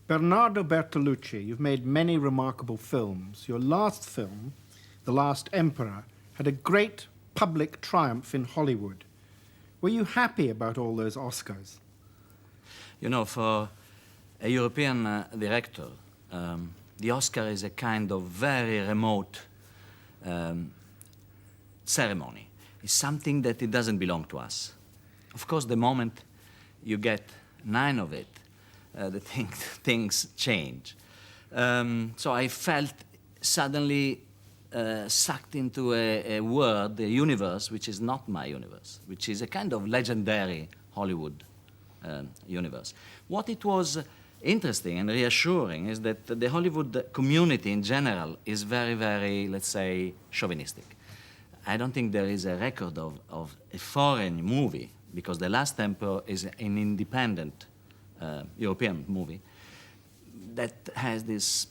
Bernardo Bertolucci, you've made many remarkable films. Your last film, The Last Emperor, had a great public triumph in Hollywood. Were you happy about all those Oscars? You know, for a European director, the Oscar is a kind of very remote ceremony. It's something that it doesn't belong to us. Of course, the moment you get 9 of it, things change. So I felt suddenly sucked into a world, a universe, which is not my universe, which is a kind of legendary Hollywood universe. What it was interesting and reassuring is that the Hollywood community in general is very, very, let's say, chauvinistic. I don't think there is a record of a foreign movie, because The Last Emperor is an independent European movie that has this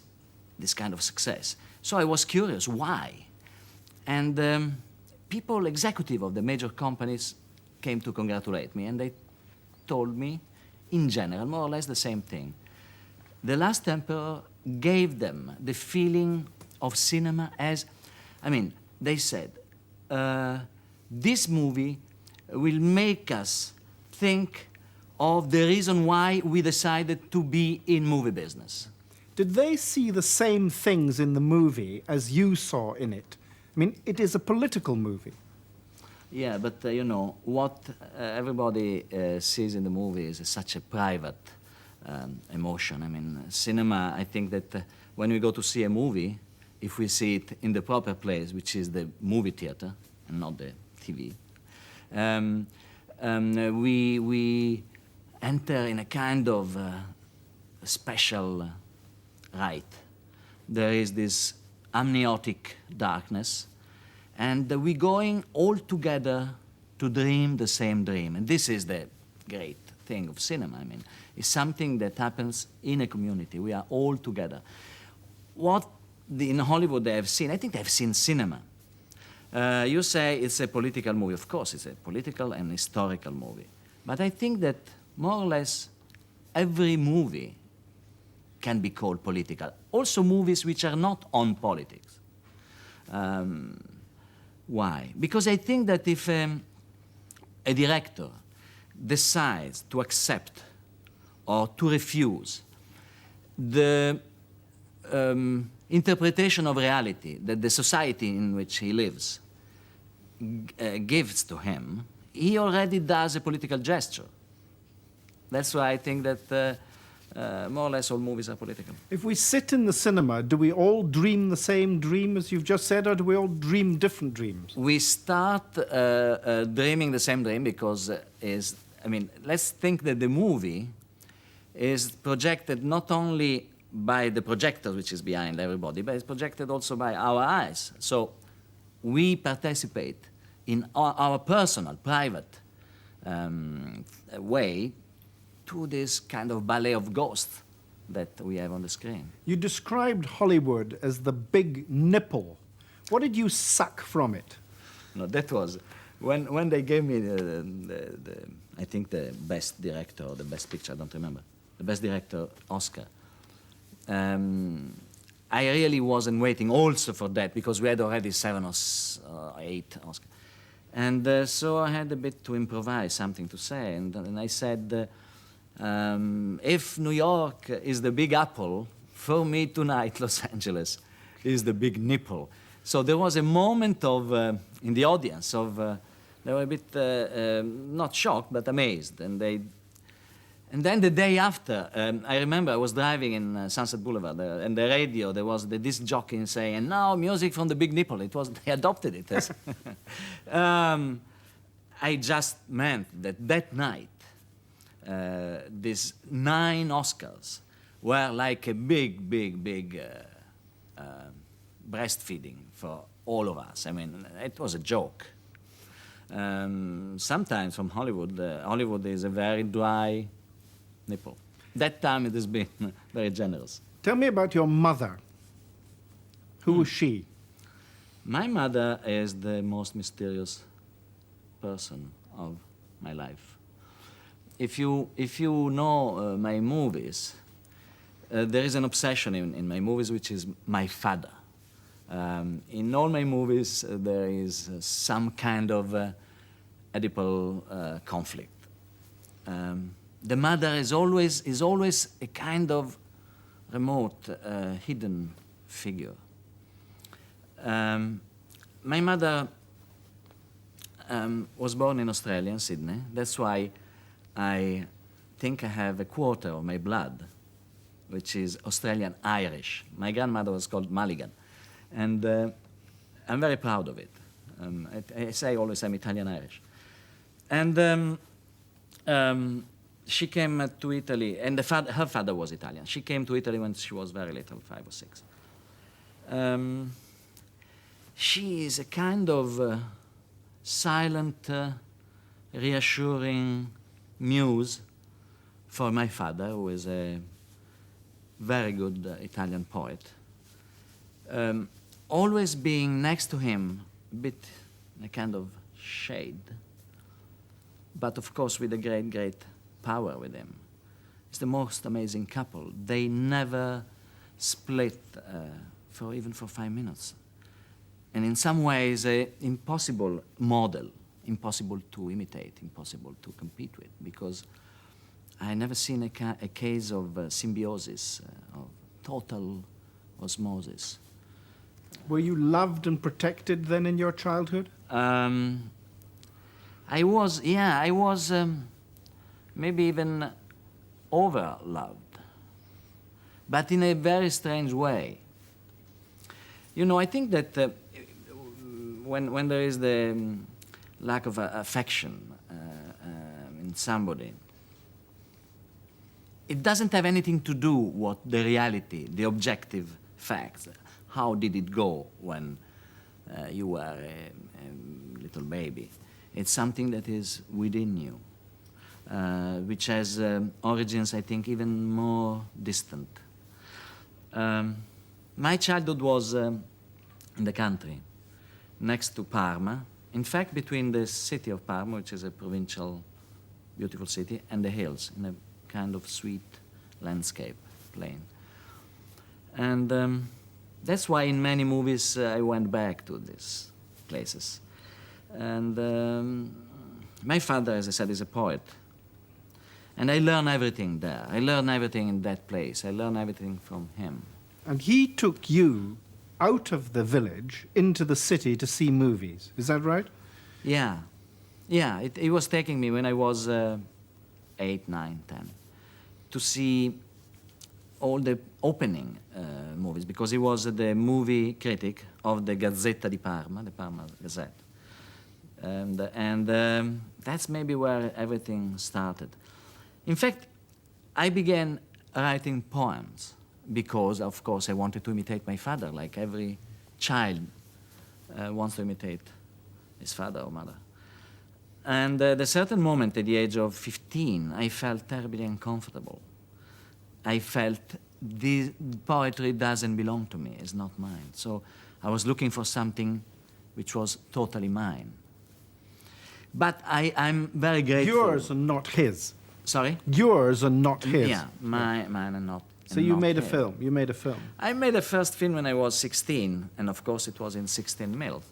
kind of success. So I was curious, why? And people, executive of the major companies, came to congratulate me, and they told me, in general, more or less the same thing. The Last Emperor gave them the feeling of cinema as, I mean, they said, this movie will make us think of the reason why we decided to be in movie business. Did they see the same things in the movie as you saw in it? I mean, it is a political movie. Yeah, but you know, what everybody sees in the movie is such a private emotion. I mean, cinema, I think that when we go to see a movie, if we see it in the proper place, which is the movie theater and not the TV, we enter in a kind of special rite. There is this amniotic darkness, and we're going all together to dream the same dream. And this is the great thing of cinema. I mean, it's something that happens in a community. We are all together. What in Hollywood they have seen, I think they have seen cinema. You say it's a political movie. Of course, it's a political and historical movie. But I think that more or less every movie can be called political. Also movies which are not on politics. Why? Because I think that if a director decides to accept or to refuse the interpretation of reality that the society in which he lives gives to him, he already does a political gesture. That's why I think that more or less all movies are political. If we sit in the cinema, do we all dream the same dream as you've just said, or do we all dream different dreams? We start dreaming the same dream because I mean, let's think that the movie is projected not only by the projector, which is behind everybody, but it's projected also by our eyes. So we participate in our personal, private way to this kind of ballet of ghosts that we have on the screen. You described Hollywood as the big nipple. What did you suck from it? No, that was when they gave me I think the best director or the best picture, I don't remember, the best director Oscar. I really wasn't waiting also for that, because we had already 7 or 8 Oscars. And so I had a bit to improvise, something to say, and I said, if New York is the big apple, for me tonight Los Angeles is the big nipple. So there was a moment of, in the audience, of, they were a bit, not shocked, but amazed. And then the day after, I remember I was driving in Sunset Boulevard, and the radio, there was the disc jockey saying, and now music from the big nipple. It was, they adopted it as. I just meant that night, these 9 Oscars were like a big breastfeeding for all of us. I mean, it was a joke. Sometimes from Hollywood, Hollywood is a very dry nipple. That time it has been very generous. Tell me about your mother. Who was she? My mother is the most mysterious person of my life. If you know my movies, there is an obsession in my movies, which is my father. In all my movies, there is some kind of Oedipal conflict. The mother is always a kind of remote, hidden figure. My mother was born in Australia, in Sydney. That's why I think I have a quarter of my blood, which is Australian Irish. My grandmother was called Mulligan. And I'm very proud of it. I say always I'm Italian Irish. And she came to Italy, and her father was Italian. She came to Italy when she was very little, 5 or 6. She is a kind of silent, reassuring muse for my father, who is a very good Italian poet. Always being next to him, a bit in a kind of shade, but of course with a great, great power with him. It's the most amazing couple. They never split even for 5 minutes. And in some ways, an impossible model, impossible to imitate, impossible to compete with, because I never seen a case of symbiosis, of total osmosis. Were you loved and protected then in your childhood? I was maybe even over-loved, but in a very strange way. You know, I think that when there is the lack of affection in somebody, it doesn't have anything to do with the reality, the objective facts. How did it go when you were a little baby? It's something that is within you, which has origins, I think, even more distant. My childhood was in the country, next to Parma. In fact, between the city of Parma, which is a provincial, beautiful city, and the hills, in a kind of sweet landscape, plain. And that's why in many movies I went back to these places. And my father, as I said, is a poet. And I learned everything there. I learned everything in that place. I learned everything from him. And he took you out of the village into the city to see movies. Is that right? Yeah. Yeah, he was taking me when I was 8, 9, 10 to see all the opening movies, because he was the movie critic of the Gazzetta di Parma, the Parma Gazette. And that's maybe where everything started. In fact, I began writing poems because, of course, I wanted to imitate my father, like every child wants to imitate his father or mother. And at a certain moment, at the age of 15, I felt terribly uncomfortable. I felt this poetry doesn't belong to me, it's not mine. So I was looking for something which was totally mine. But I'm very grateful. Yours and not his. Sorry? Yours and not his. Yeah, mine and not. So you made a film. You made a film. I made a first film when I was 16, and of course it was in 16 mil.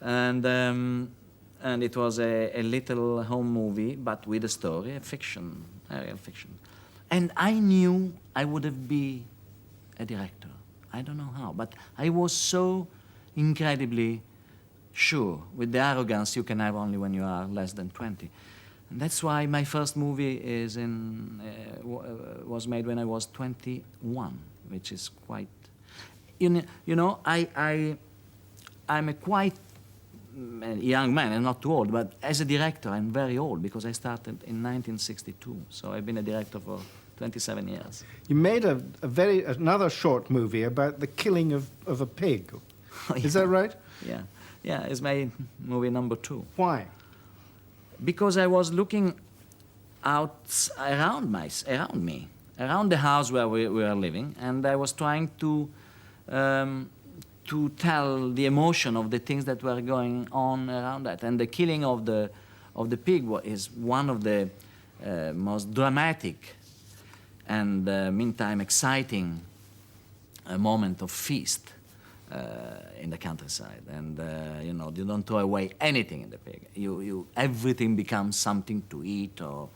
And it was a little home movie, but with a story, a fiction, a real fiction. And I knew I would have been a director. I don't know how, but I was so incredibly sure, with the arrogance you can have only when you are less than 20. And that's why my first movie was made when I was 21, which is quite... You know, I'm a quite young man, and not too old, but as a director I'm very old, because I started in 1962, so I've been a director for 27 years. You made another short movie about the killing of a pig. Oh, yeah. Is that right? Yeah. Yeah, it's my movie number 2. Why? Because I was looking out around me, around the house where we were living, and I was trying to tell the emotion of the things that were going on around that. And the killing of the pig is one of the most dramatic and meantime exciting a moment of feast in the countryside. And you know, you don't throw away anything in the pig. Everything becomes something to eat, or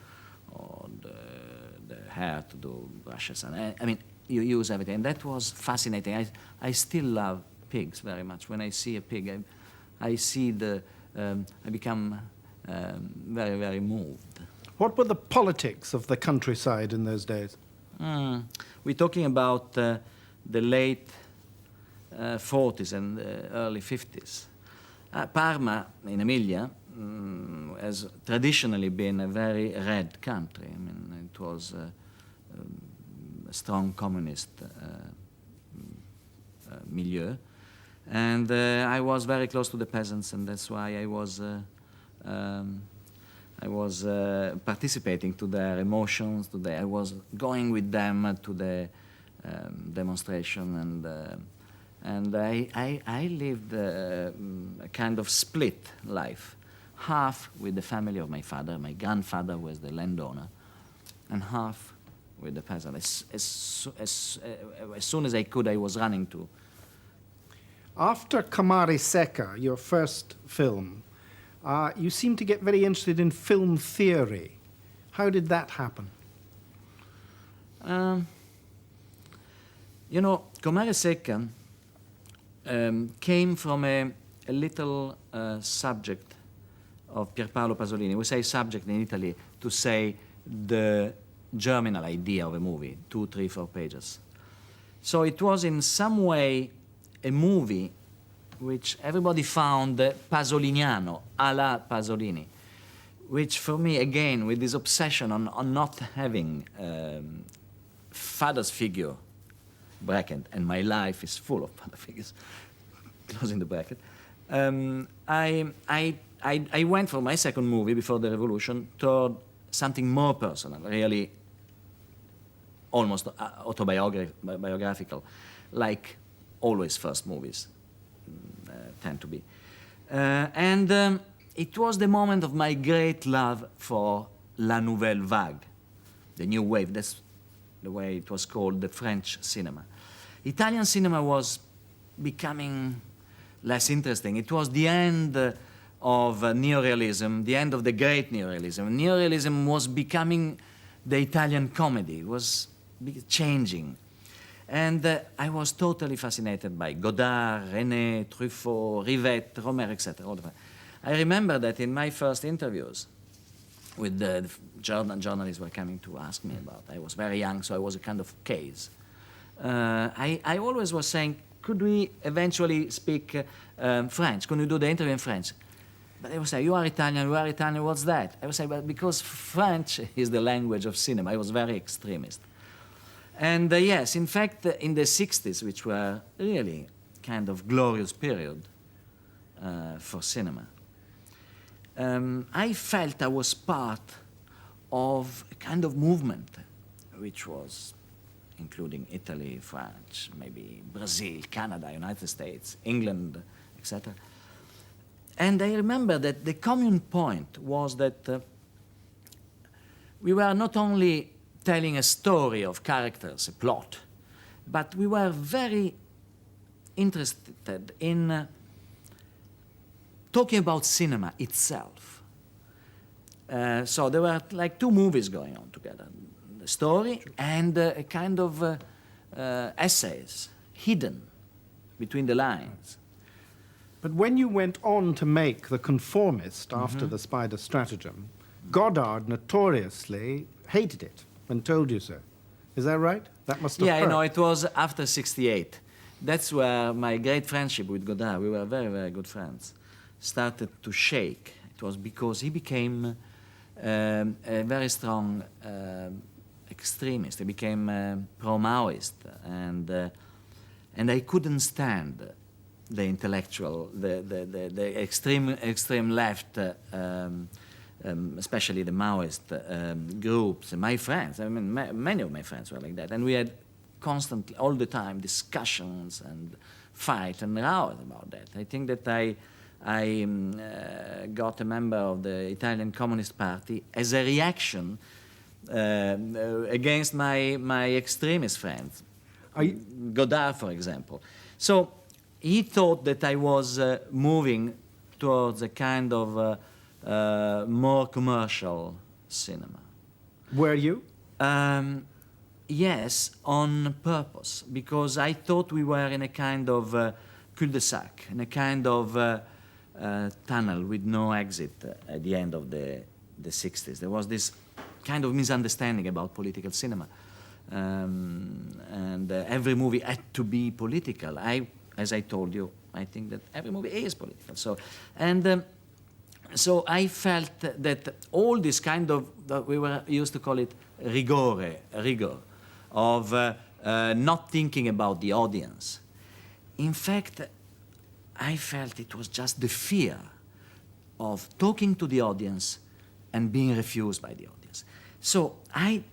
the hair to do brushes. And I mean, you use everything. And that was fascinating. I still love pigs very much. When I see a pig, I see I become very, very moved. What were the politics of the countryside in those days? We're talking about the late 40s and early 50s. Parma, in Emilia, has traditionally been a very red country. I mean, it was a strong communist milieu. And I was very close to the peasants, and that's why I was participating to their emotions. I was going with them to the demonstration, and I lived a kind of split life, half with the family of my father. My grandfather was the landowner, and half with the peasant. As soon as I could, I was running to. After Camari Secca, your first film, you seemed to get very interested in film theory. How did that happen? You know, Camari Secca came from a little subject of Pierpaolo Pasolini. We say subject in Italy to say the germinal idea of a movie, 2, 3, 4 pages. So it was in some way a movie which everybody found Pasoliniano, a la Pasolini, which for me, again, with this obsession on not having father's figure, bracket, and my life is full of father figures, closing the bracket, I went for my second movie before the revolution toward something more personal, really almost autobiographical, like always first movies tend to be. And it was the moment of my great love for La Nouvelle Vague, the new wave. That's the way it was called, the French cinema. Italian cinema was becoming less interesting. It was the end of neorealism, the end of the great neorealism. Neorealism was becoming the Italian comedy, was changing. And I was totally fascinated by Godard, René, Truffaut, Rivette, Romer, etc. All of that. I remember that in my first interviews with the journalists were coming to ask me about. I was very young, so I was a kind of case. I always was saying, could we eventually speak French? Could we do the interview in French? But they would say, you are Italian, what's that? I would say, but because French is the language of cinema. I was very extremist. And yes, in fact, in the 60s, which were really kind of glorious period for cinema, I felt I was part of a kind of movement which was including Italy, France, maybe Brazil, Canada, United States, England, etc. And I remember that the common point was that we were not only telling a story of characters, a plot, but we were very interested in talking about cinema itself. So there were like two movies going on together, the story and a kind of essays hidden between the lines. But when you went on to make The Conformist after The Spider Stratagem, Godard notoriously hated it and told you so. Is that right? That must have hurt. Yeah, it was after '68. That's where my great friendship with Godard, we were very, very good friends, started to shake. It was because he became a very strong extremist. He became pro-Maoist, and I couldn't stand the intellectual, the extreme left, especially the Maoist groups. And my friends, I mean, many of my friends were like that, and we had constantly, all the time, discussions and fight and rows about that. I think that I got a member of the Italian Communist Party as a reaction against my extremist friends. Godard, for example. So he thought that I was moving towards a kind of more commercial cinema. Were you? Yes, on purpose, because I thought we were in a kind of cul-de-sac, in a kind of tunnel with no exit at the end of the 60s. There was this kind of misunderstanding about political cinema. And every movie had to be political. As I told you, I think that every movie is political. So I felt that all this kind of, we were used to call it rigor, of not thinking about the audience. In fact, I felt it was just the fear of talking to the audience and being refused by the audience. So I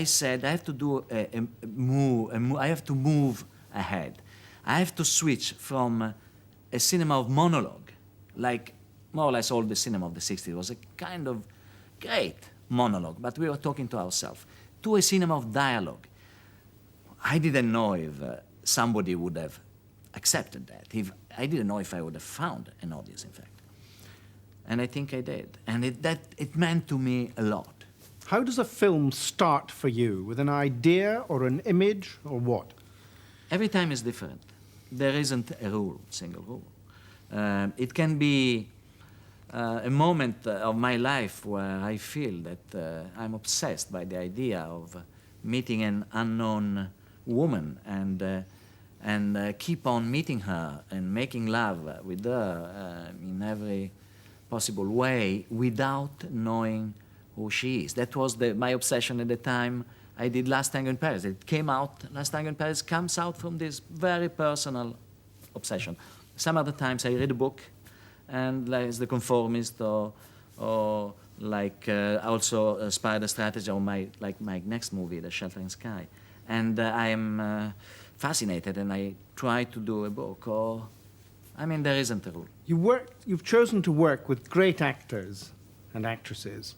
said I have to do a move. I have to move ahead. I have to switch from a cinema of monologue, like more or less all the cinema of the 60s was a kind of great monologue, but we were talking to ourselves, to a cinema of dialogue. I didn't know if somebody would have accepted that. I didn't know if I would have found an audience, in fact. And I think I did. And it meant to me a lot. How does a film start for you? With an idea or an image or what? Every time is different. There isn't a rule, single rule. It can be a moment of my life where I feel that I'm obsessed by the idea of meeting an unknown woman and keep on meeting her and making love with her in every possible way without knowing who she is. That was my obsession at the time I did Last Tango in Paris. It came out, Last Tango in Paris comes out from this very personal obsession. Some other times I read a book, and like The Conformist, or like also Spider Strategy, or my next movie, The Sheltering Sky. And I am fascinated, and I try to do a book, or, I mean, there isn't a rule. You've chosen to work with great actors and actresses.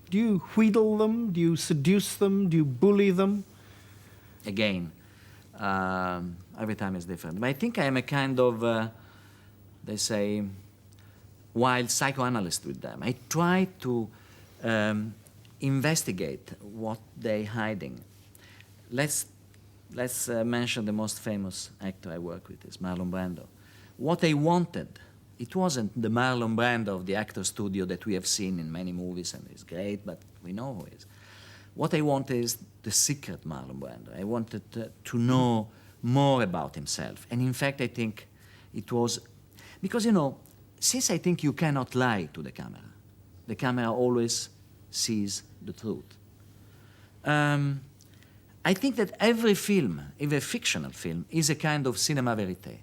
Do you wheedle them? Do you seduce them? Do you bully them? Again, every time is different. But I think I am a kind of, they say, wild psychoanalyst with them. I try to investigate what they're hiding. Let's mention the most famous actor I work with is Marlon Brando. What I wanted, it wasn't the Marlon Brando of the actor studio that we have seen in many movies, and he's great, but we know who he is. What I wanted is the secret Marlon Brando. I wanted to know more about himself. And in fact, I think it was, because, you know, since I think you cannot lie to the camera always sees the truth. I think that every film, even a fictional film, is a kind of cinema verite.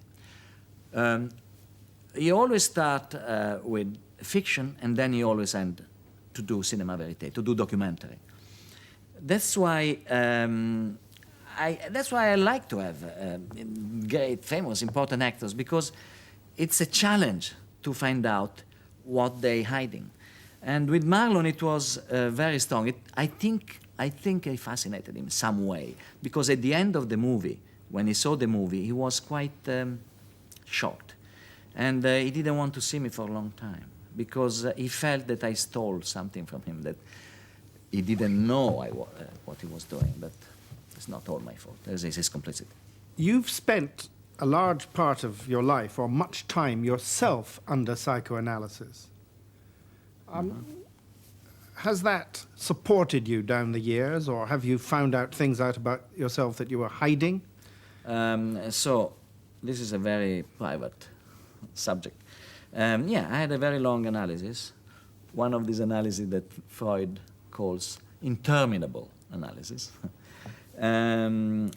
You always start with fiction, and then you always end to do cinema verite, to do documentary. That's why I like to have great, famous, important actors, because it's a challenge to find out what they're hiding. And with Marlon, it was very strong. I think I fascinated him in some way, because at the end of the movie, when he saw the movie, he was quite shocked. And he didn't want to see me for a long time, because he felt that I stole something from him, that he didn't know what he was doing. But it's not all my fault. There's his complicity. You've spent a large part of your life, or much time yourself, under psychoanalysis. Has that supported you down the years, or have you found things out about yourself that you were hiding? So this is a very private subject. Yeah, I had a very long analysis. One of these analyses that Freud calls interminable analysis. The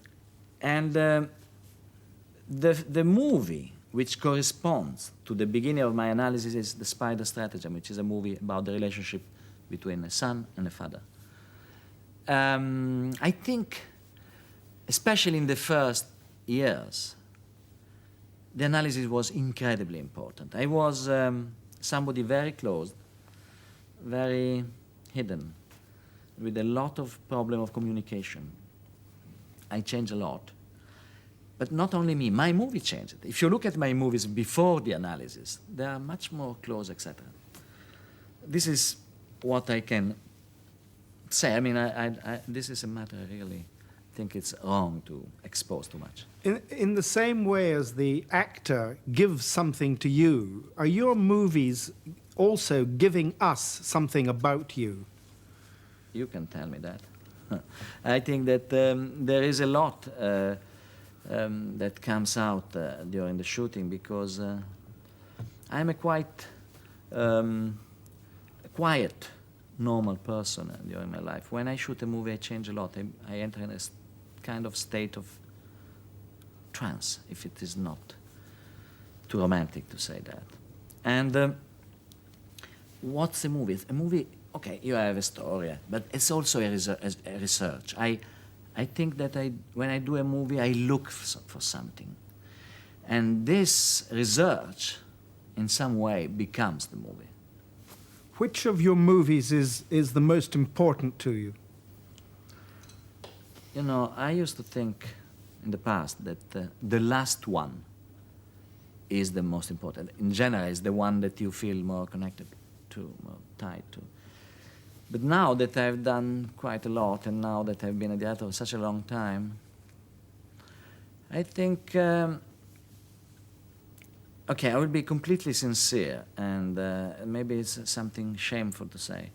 movie which corresponds to the beginning of my analysis is The Spider Stratagem, which is a movie about the relationship between a son and a father. I think, especially in the first years, the analysis was incredibly important. I was somebody very closed, very hidden, with a lot of problem of communication. I changed a lot. But not only me, my movie changed. If you look at my movies before the analysis, they are much more close, etc. This is what I can say. I mean, this is a matter I really think it's wrong to expose too much. In the same way as the actor gives something to you, are your movies also giving us something about you? You can tell me that. I think that there is a lot that comes out during the shooting, because I'm a quite quiet, normal person during my life. When I shoot a movie, I change a lot. I enter in a kind of state of trance, if it is not too romantic to say that. And what's a movie? A movie, okay, you have a story, but it's also a research. I think that when I do a movie, I look for something. And this research, in some way, becomes the movie. Which of your movies is the most important to you? You know, I used to think in the past that the last one is the most important. In general, it's the one that you feel more connected to, more tied to. But now that I've done quite a lot, and now that I've been a director for such a long time, I think, okay, I will be completely sincere, and maybe it's something shameful to say.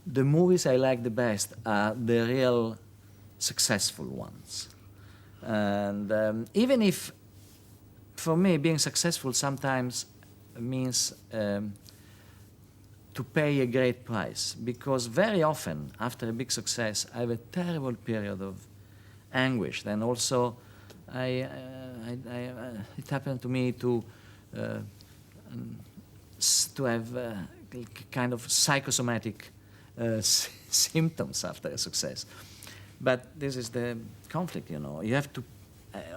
The movies I like the best are the real successful ones. And even if, for me, being successful sometimes means to pay a great price, because very often after a big success I have a terrible period of anguish. Then also it happened to me to have kind of psychosomatic symptoms after a success. But this is the conflict, you know. You have to,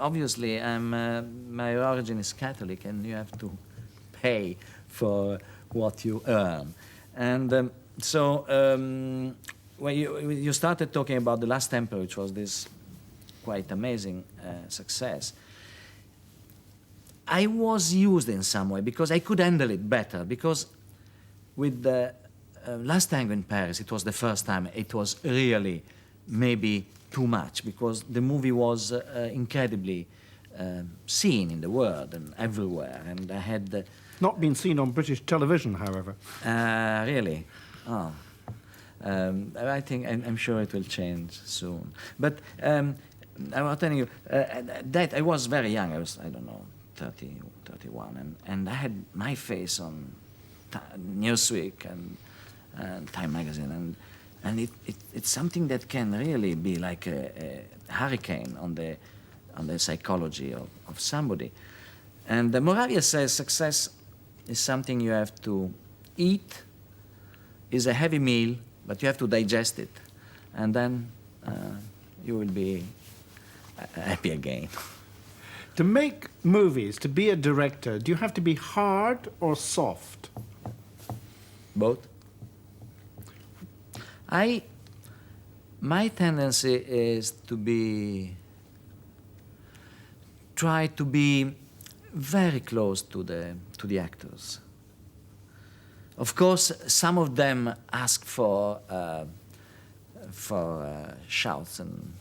obviously, my origin is Catholic, and you have to pay for what you earn. And when you started talking about The Last Emperor, which was this quite amazing success, I was used in some way because I could handle it better, because with the Last Tango in Paris, it was the first time it was really maybe too much, because the movie was incredibly seen in the world and everywhere, and I had not been seen on British television, however. Really? Oh. I think, I'm sure it will change soon. But I was telling you, that I was very young. I was, I don't know, 30, 31, and I had my face on Newsweek and Time magazine, and it's something that can really be like a hurricane on the psychology of somebody. And Moravia says success is something you have to eat, is a heavy meal, but you have to digest it, and then you will be happy again. To make movies, to be a director, do you have to be hard or soft? Both. My tendency is to try to be very close to the actors. Of course, some of them ask for shouts and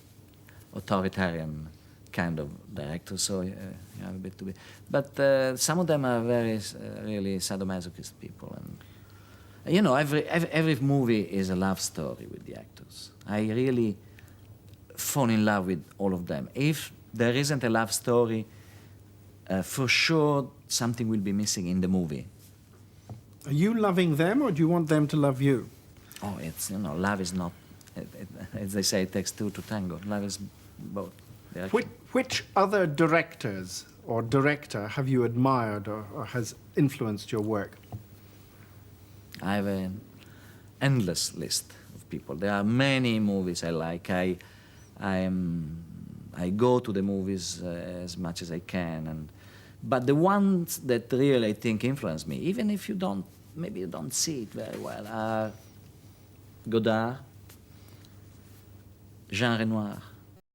authoritarian kind of directors, so you have a bit to be. But some of them are very really sadomasochist people, and you know, every movie is a love story with the actors. I really fall in love with all of them. If there isn't a love story, for sure something will be missing in the movie. Are you loving them, or do you want them to love you? Oh, it's, you know, love is not, as they say, it takes two to tango. Love is both. Which other directors or director have you admired or has influenced your work? I have an endless list of people. There are many movies I like. I go to the movies as much as I can, but the ones that really I think influence me, even if maybe you don't see it very well, are Godard, Jean Renoir,